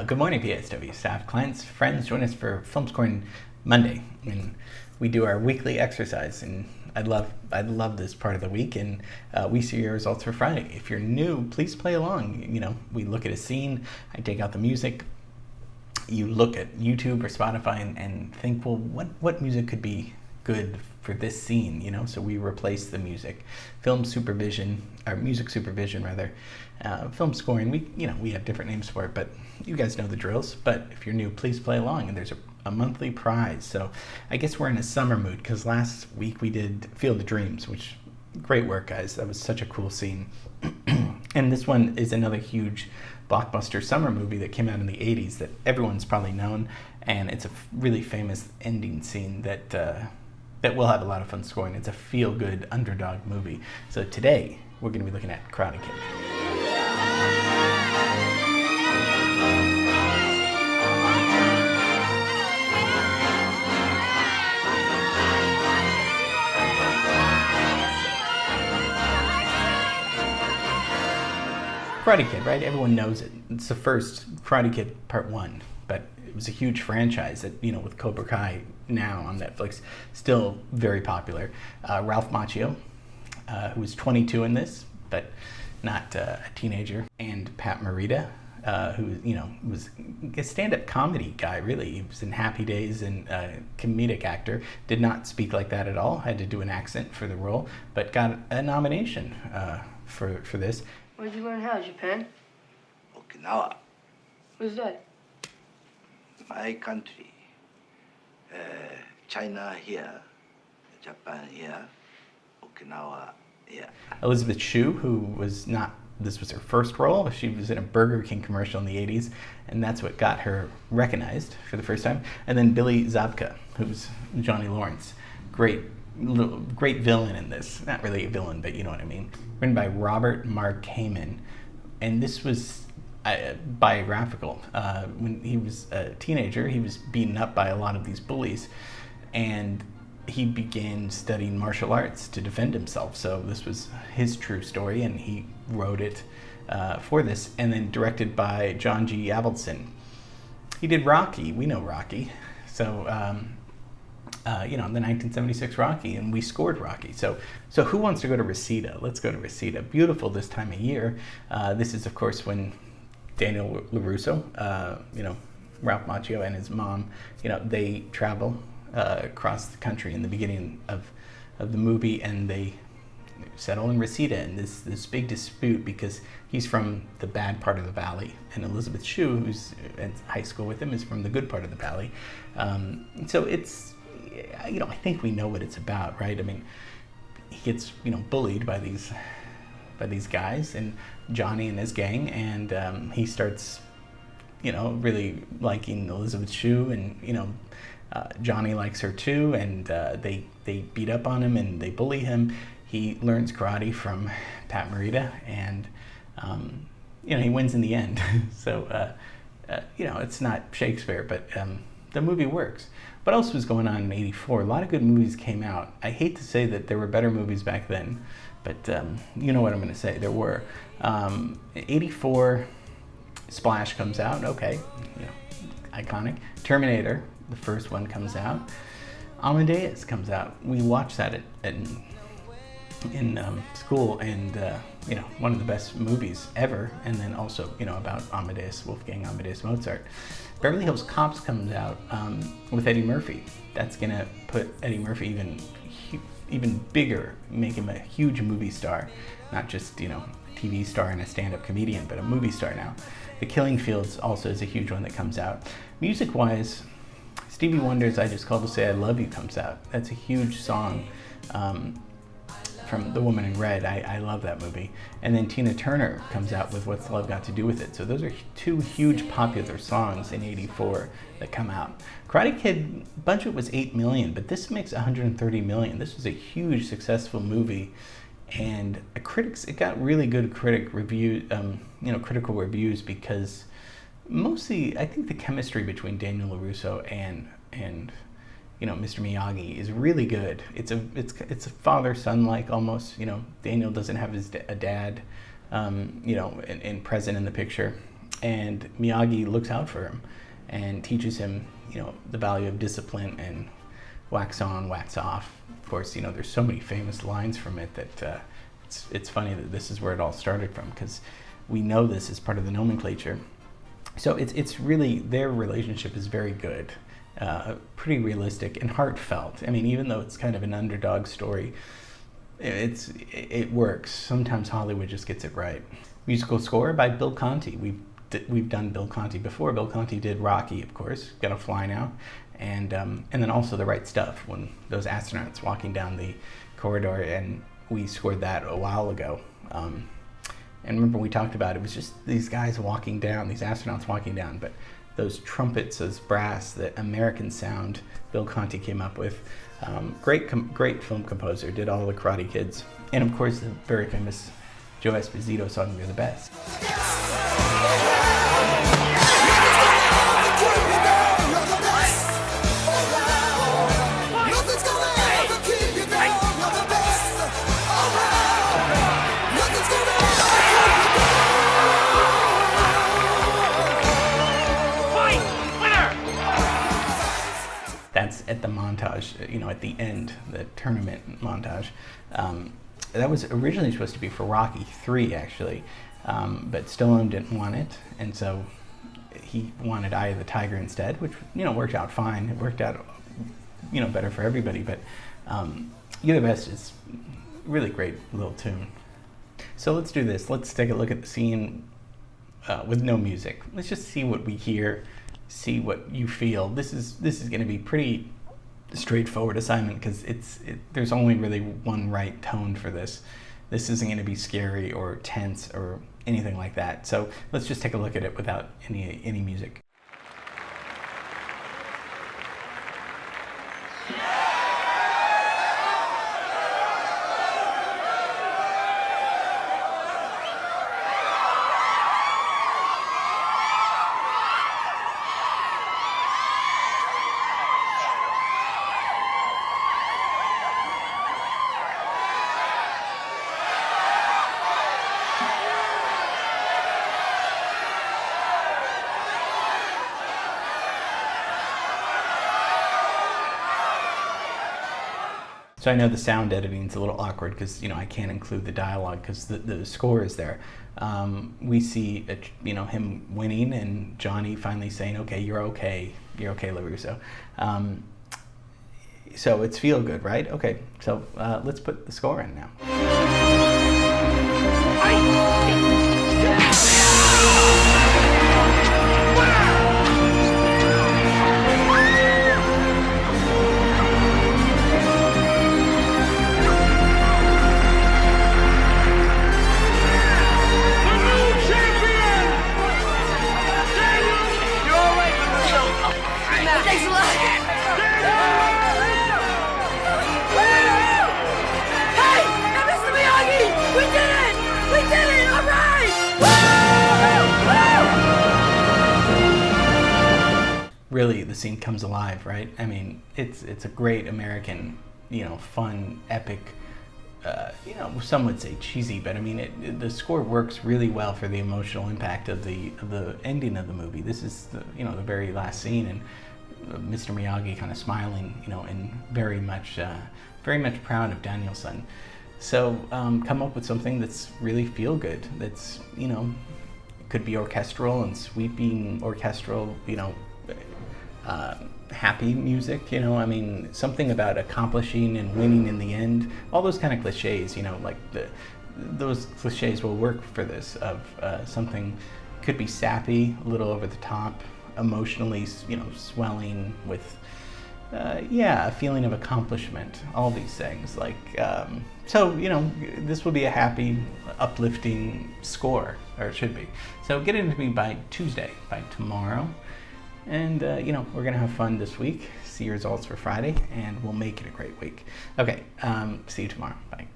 Good morning, PSW staff, clients, friends. Join us for Film Scoring Monday, and we do our weekly exercise. And I love this part of the week, and we see your results for Friday. If you're new, please play along. We look at a scene. I take out the music. You look at YouTube or Spotify and think, well, what music could be good for this scene? So we replace the music. Film supervision, or music supervision rather. Film scoring, we have different names for it, but you guys know the drills. But if you're new, please play along, and there's a monthly prize. So I guess we're in a summer mood, because last week we did Field of Dreams, which, great work, guys. That was such a cool scene. And this one is another huge blockbuster summer movie that came out in the 80s that everyone's probably known, and it's a really famous ending scene that we'll have a lot of fun scoring. It's a feel-good underdog movie. So today we're going to be looking at Karate Kid. Karate Kid, right? Everyone knows it. It's the first Karate Kid Part 1, but it was a huge franchise that, with Cobra Kai now on Netflix, still very popular. Ralph Macchio, who was 22 in this, but not a teenager, and Pat Morita, who, was a stand-up comedy guy, really. He was in Happy Days and a comedic actor. Did not speak like that at all. Had to do an accent for the role, but got a nomination for this. Where'd you learn how? Japan? Okinawa, Where's that? my country. China here, Japan here, Okinawa here. Elizabeth Shue, who was not, this was her first role. She was in a Burger King commercial in the 80s, and that's what got her recognized for the first time. And then Billy Zabka, who's Johnny Lawrence. Great villain in this. Not really a villain, but you know what I mean. Written by Robert Mark Kamen. And this was biographical. When he was a teenager, he was beaten up by a lot of these bullies, and he began studying martial arts to defend himself. So this was his true story, and he wrote it for this, and then directed by John G. Avildsen. He did Rocky. We know Rocky. So, the 1976 Rocky, and we scored Rocky. So who wants to go to Reseda? Let's go to Reseda. Beautiful this time of year. This is, of course, when Daniel LaRusso, Ralph Macchio and his mom, they travel across the country in the beginning of the movie, and they settle in Reseda, and this big dispute because he's from the bad part of the valley, and Elizabeth Shue, who's at high school with him, is from the good part of the valley. So it's, I think we know what it's about, right? I mean, he gets, bullied by these guys, and Johnny and his gang, and he starts, really liking Elizabeth Shue, and, Johnny likes her too, and they beat up on him and they bully him. He learns karate from Pat Morita, and, he wins in the end. So, it's not Shakespeare, but the movie works. What else was going on in '84? A lot of good movies came out. I hate to say that there were better movies back then, but you know what I'm going to say. There were. '84, Splash comes out. Okay, iconic. Terminator, the first one, comes out. Amadeus comes out. We watched that in school, and one of the best movies ever. And then also, about Wolfgang Amadeus Mozart. Beverly Hills Cops comes out with Eddie Murphy. That's gonna put Eddie Murphy even bigger, make him a huge movie star, not just TV star and a stand-up comedian, but a movie star now. The Killing Fields also is a huge one that comes out. Music-wise, Stevie Wonder's "I Just Called to Say I Love You" comes out. That's a huge song from The Woman in Red. I love that movie. And then Tina Turner comes out with "What's Love Got to Do with It." So those are two huge popular songs in '84 that come out. Karate Kid budget was $8 million, but this makes $130 million. This was a huge successful movie, and it got really good critical reviews, because mostly I think the chemistry between Daniel LaRusso and Mr. Miyagi is really good. It's a father-son like almost. Daniel doesn't have a dad, and present in the picture, and Miyagi looks out for him and teaches him, the value of discipline and wax on, wax off. Of course, there's so many famous lines from it that it's funny that this is where it all started from, because we know this is part of the nomenclature. So it's really, their relationship is very good, pretty realistic and heartfelt. I mean, even though it's kind of an underdog story, it works. Sometimes Hollywood just gets it right. Musical score by Bill Conti. We've done Bill Conti before. Bill Conti did Rocky, of course, Gotta Fly Now, and then also The Right Stuff, when those astronauts walking down the corridor, and we scored that a while ago. And remember we talked about it was just these guys walking down, these astronauts walking down, but those trumpets, those brass, the American sound Bill Conti came up with. Great film composer, did all the Karate Kids, and of course the very famous Joe Esposito song "You're the Best." That's at the montage, at the end, the tournament montage. That was originally supposed to be for Rocky III, actually, but Stallone didn't want it, and so he wanted Eye of the Tiger instead, which, worked out fine. It worked out, better for everybody, but You're the Best is really great little tune. So let's do this. Let's take a look at the scene with no music. Let's just see what we hear, see what you feel. This is going to be pretty straightforward assignment, because there's only really one right tone for this. This isn't going to be scary or tense or anything like that. So let's just take a look at it without any music. So I know the sound editing is a little awkward because I can't include the dialogue because the score is there. We see him winning and Johnny finally saying, "Okay, you're okay, LaRusso." So it's feel good, right? Okay, so let's put the score in now. Really, the scene comes alive, right? I mean, it's a great American, fun, epic, some would say cheesy, but I mean, the score works really well for the emotional impact of the ending of the movie. This is the very last scene, and Mr. Miyagi kind of smiling, and very much proud of Daniel-san. So come up with something that's really feel good. That's could be orchestral and sweeping orchestral, happy music, I mean, something about accomplishing and winning in the end, all those kind of cliches, like those cliches will work for this, of something could be sappy, a little over the top, emotionally, swelling with, a feeling of accomplishment, all these things, like, so, this will be a happy, uplifting score, or it should be. So get it to me by Tuesday, by tomorrow. And, we're going to have fun this week, see results for Friday, and we'll make it a great week. Okay, see you tomorrow. Bye.